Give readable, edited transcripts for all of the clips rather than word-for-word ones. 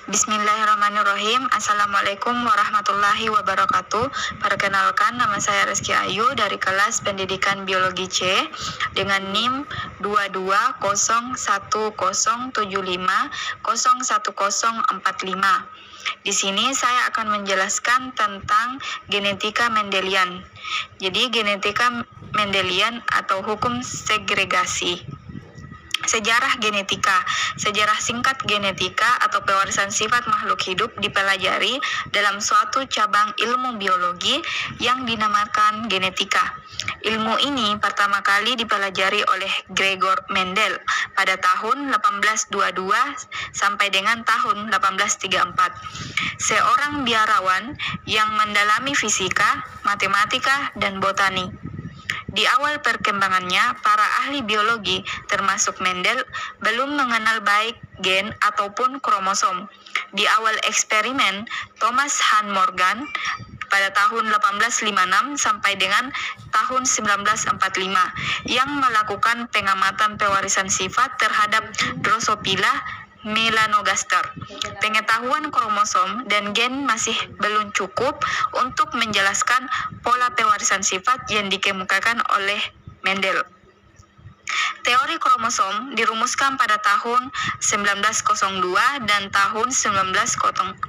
Bismillahirrahmanirrahim. Assalamualaikum warahmatullahi wabarakatuh. Perkenalkan, nama saya Rizky Ayu dari kelas Pendidikan Biologi C dengan NIM 220175011045. Di sini saya akan menjelaskan tentang genetika Mendelian. Jadi genetika Mendelian atau hukum segregasi. Sejarah genetika. Sejarah singkat genetika atau pewarisan sifat makhluk hidup dipelajari dalam suatu cabang ilmu biologi yang dinamakan genetika. Ilmu ini pertama kali dipelajari oleh Gregor Mendel pada tahun 1822 sampai dengan tahun 1834. Seorang biarawan yang mendalami fisika, matematika, dan botani. Di awal perkembangannya, para ahli biologi, termasuk Mendel, belum mengenal baik gen ataupun kromosom. Di awal eksperimen, Thomas Hunt Morgan pada tahun 1856 sampai dengan tahun 1945 yang melakukan pengamatan pewarisan sifat terhadap Drosophila melanogaster. Pengetahuan kromosom dan gen masih belum cukup untuk menjelaskan pola pewarisan sifat yang dikemukakan oleh Mendel. Teori kromosom dirumuskan pada tahun 1902 dan tahun 1903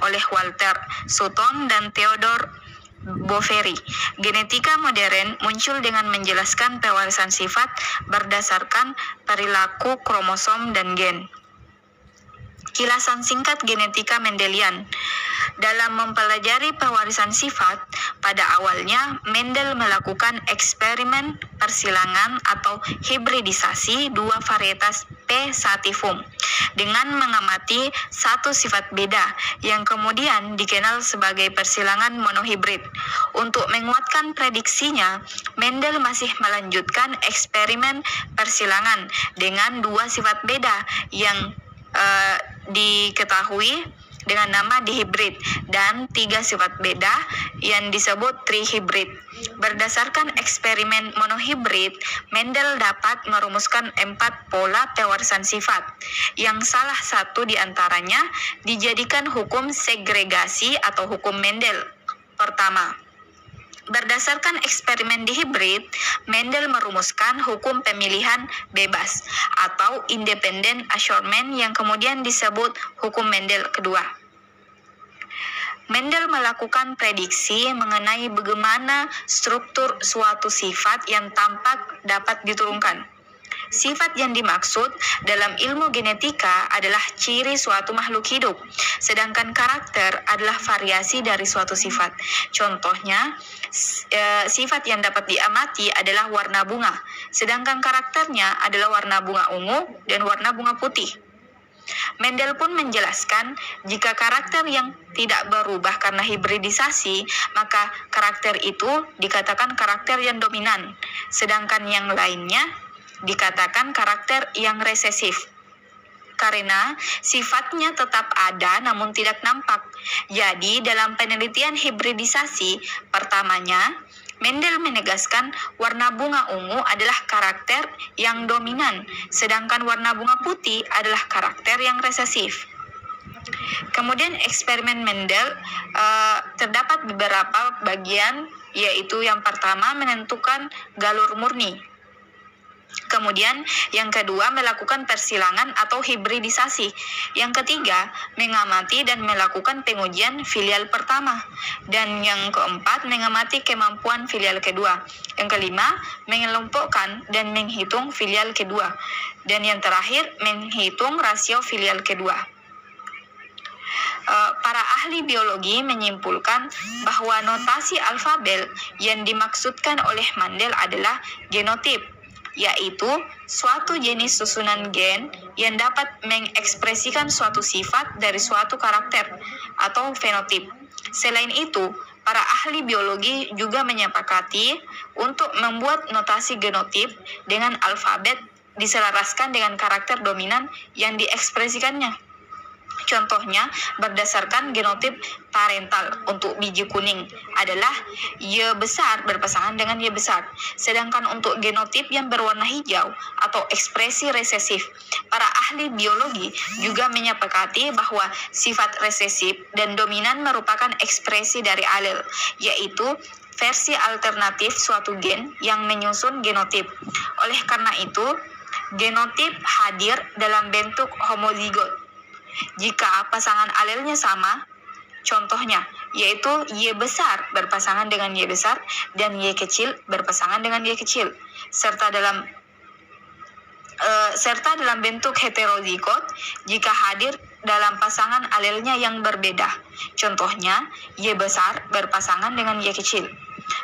oleh Walter Sutton dan Theodore Boveri. Genetika modern muncul dengan menjelaskan pewarisan sifat berdasarkan perilaku kromosom dan gen. Kilasan singkat genetika Mendelian. Dalam mempelajari pewarisan sifat, pada awalnya Mendel melakukan eksperimen persilangan atau hibridisasi dua varietas P. sativum dengan mengamati satu sifat beda yang kemudian dikenal sebagai persilangan monohibrid. Untuk menguatkan prediksinya, Mendel masih melanjutkan eksperimen persilangan dengan dua sifat beda yang diketahui dengan nama dihibrid dan tiga sifat beda yang disebut trihibrid. Berdasarkan eksperimen monohibrid, Mendel dapat merumuskan 4 pola pewarisan sifat, yang salah satu di antaranya dijadikan hukum segregasi atau hukum Mendel. Pertama, berdasarkan eksperimen dihibrid, Mendel merumuskan hukum pemilihan bebas atau independent assortment yang kemudian disebut hukum Mendel kedua. Mendel melakukan prediksi mengenai bagaimana struktur suatu sifat yang tampak dapat diturunkan. Sifat yang dimaksud dalam ilmu genetika adalah ciri suatu makhluk hidup, sedangkan karakter adalah variasi dari suatu sifat. Contohnya, sifat yang dapat diamati adalah warna bunga, sedangkan karakternya adalah warna bunga ungu dan warna bunga putih. Mendel pun menjelaskan jika karakter yang tidak berubah karena hibridisasi, maka karakter itu dikatakan karakter yang dominan, sedangkan yang lainnya dikatakan karakter yang resesif. Karena sifatnya tetap ada namun tidak nampak. Jadi dalam penelitian hibridisasi pertamanya, Mendel menegaskan warna bunga ungu adalah karakter yang dominan, sedangkan warna bunga putih adalah karakter yang resesif. Kemudian eksperimen Mendel terdapat beberapa bagian, yaitu yang pertama menentukan galur murni. Kemudian yang kedua melakukan persilangan atau hibridisasi. Yang ketiga mengamati dan melakukan pengujian filial pertama. Dan yang keempat mengamati kemampuan filial kedua. Yang kelima mengelompokkan dan menghitung filial kedua. Dan yang terakhir menghitung rasio filial kedua. Para ahli biologi menyimpulkan bahwa notasi alfabet yang dimaksudkan oleh Mendel adalah genotip, yaitu suatu jenis susunan gen yang dapat mengekspresikan suatu sifat dari suatu karakter atau fenotip. Selain itu, para ahli biologi juga menyepakati untuk membuat notasi genotip dengan alfabet diselaraskan dengan karakter dominan yang diekspresikannya. Contohnya, berdasarkan genotip parental untuk biji kuning adalah Y besar berpasangan dengan Y besar. Sedangkan untuk genotip yang berwarna hijau atau ekspresi resesif, para ahli biologi juga menyepakati bahwa sifat resesif dan dominan merupakan ekspresi dari alel, yaitu versi alternatif suatu gen yang menyusun genotip. Oleh karena itu, genotip hadir dalam bentuk homozigot jika pasangan alelnya sama, contohnya yaitu Y besar berpasangan dengan Y besar dan Y kecil berpasangan dengan Y kecil, serta dalam bentuk heterozigot jika hadir dalam pasangan alelnya yang berbeda, contohnya Y besar berpasangan dengan Y kecil.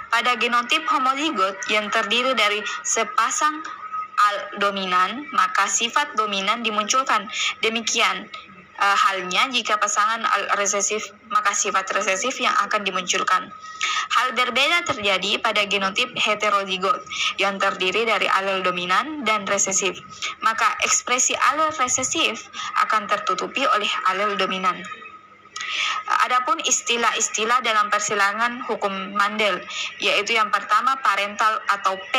Pada genotip homozigot yang terdiri dari sepasang al dominan, maka sifat dominan dimunculkan. Demikian halnya jika pasangan resesif, maka sifat resesif yang akan dimunculkan. Hal berbeda terjadi pada genotip heterozigot yang terdiri dari alel dominan dan resesif, maka ekspresi alel resesif akan tertutupi oleh alel dominan. Adapun istilah-istilah dalam persilangan hukum Mandel, yaitu yang pertama parental atau P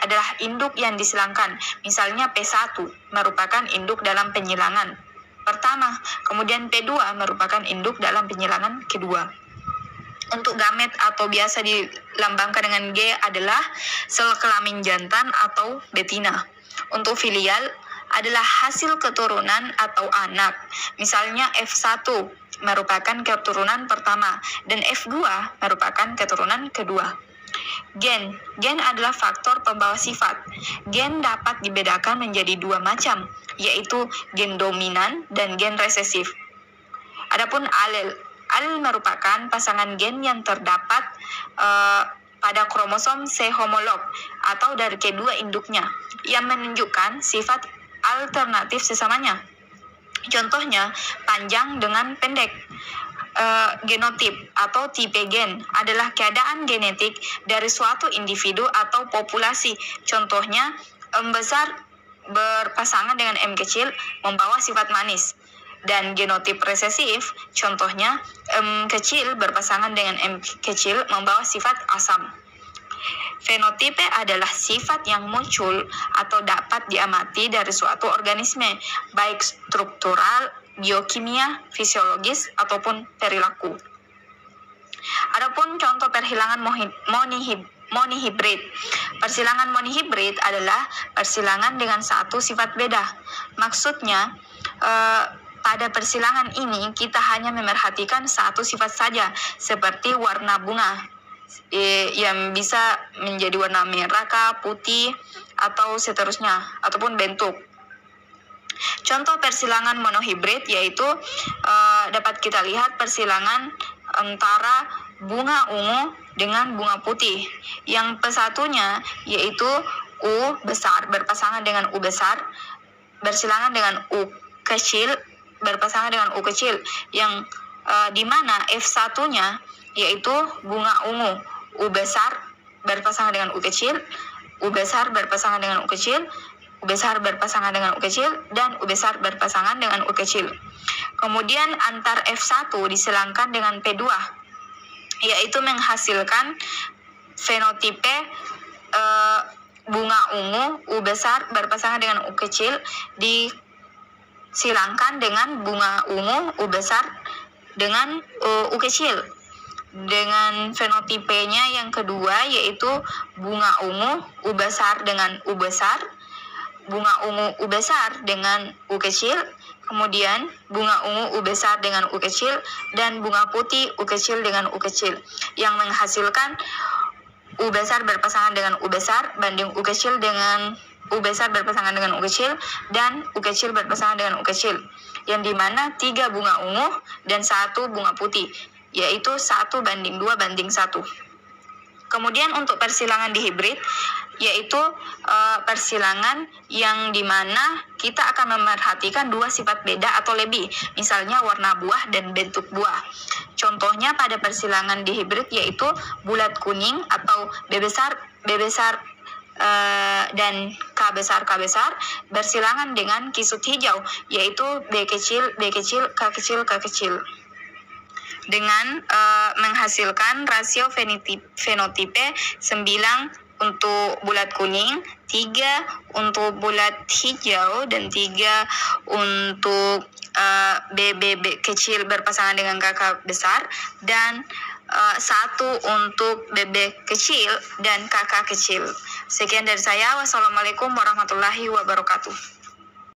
adalah induk yang disilangkan, misalnya P1 merupakan induk dalam penyilangan pertama, kemudian P2 merupakan induk dalam penyilangan kedua. Untuk gamet atau biasa dilambangkan dengan G adalah sel kelamin jantan atau betina. Untuk filial adalah hasil keturunan atau anak. Misalnya F1 merupakan keturunan pertama dan F2 merupakan keturunan kedua. Gen adalah faktor pembawa sifat. Gen dapat dibedakan menjadi dua macam, yaitu gen dominan dan gen resesif. Adapun alel merupakan pasangan gen yang terdapat pada kromosom C homolog atau dari kedua induknya yang menunjukkan sifat alternatif sesamanya. Contohnya, panjang dengan pendek. Genotip atau tipe gen adalah keadaan genetik dari suatu individu atau populasi. Contohnya, M besar berpasangan dengan M kecil membawa sifat manis. Dan genotip resesif, contohnya M kecil berpasangan dengan M kecil membawa sifat asam. Fenotipe adalah sifat yang muncul atau dapat diamati dari suatu organisme, baik struktural, biokimia, fisiologis, ataupun perilaku. Adapun contoh persilangan monihibrid. Persilangan monihibrid adalah persilangan dengan satu sifat beda. Maksudnya, pada persilangan ini kita hanya memerhatikan satu sifat saja, seperti warna bunga yang bisa menjadi warna merah, putih, atau seterusnya, ataupun bentuk. Contoh persilangan monohibrid yaitu dapat kita lihat persilangan antara bunga ungu dengan bunga putih. Yang pesatunya yaitu U besar berpasangan dengan U besar, bersilangan dengan U kecil berpasangan dengan U kecil, yang di mana F1-nya yaitu bunga ungu, U besar berpasangan dengan U kecil, U besar berpasangan dengan U kecil, U besar berpasangan dengan U kecil, dan U besar berpasangan dengan U kecil. Kemudian antar F1 disilangkan dengan P2, yaitu menghasilkan fenotipe bunga ungu, U besar berpasangan dengan U kecil, disilangkan dengan bunga ungu, U besar dengan U kecil. Dengan fenotipenya yang kedua yaitu bunga ungu, U besar dengan U besar, bunga ungu U besar dengan U kecil, kemudian bunga ungu U besar dengan U kecil, dan bunga putih U kecil dengan U kecil, yang menghasilkan U besar berpasangan dengan U besar banding U kecil dengan U besar berpasangan dengan U kecil, dan U kecil berpasangan dengan U kecil, yang dimana 3 bunga ungu dan 1 bunga putih, yaitu 1:2:1. Kemudian untuk persilangan dihibrid, yaitu persilangan yang dimana kita akan memerhatikan 2 sifat beda atau lebih, misalnya warna buah dan bentuk buah. Contohnya pada persilangan dihibrid yaitu bulat kuning atau B besar dan K besar bersilangan dengan kisut hijau, yaitu B kecil, K kecil, dengan menghasilkan rasio fenotipe 9 untuk bulat kuning, 3 untuk bulat hijau, dan 3 untuk BB kecil berpasangan dengan KK besar, dan 1 untuk BB kecil dan KK kecil. Sekian dari saya. Wassalamualaikum warahmatullahi wabarakatuh.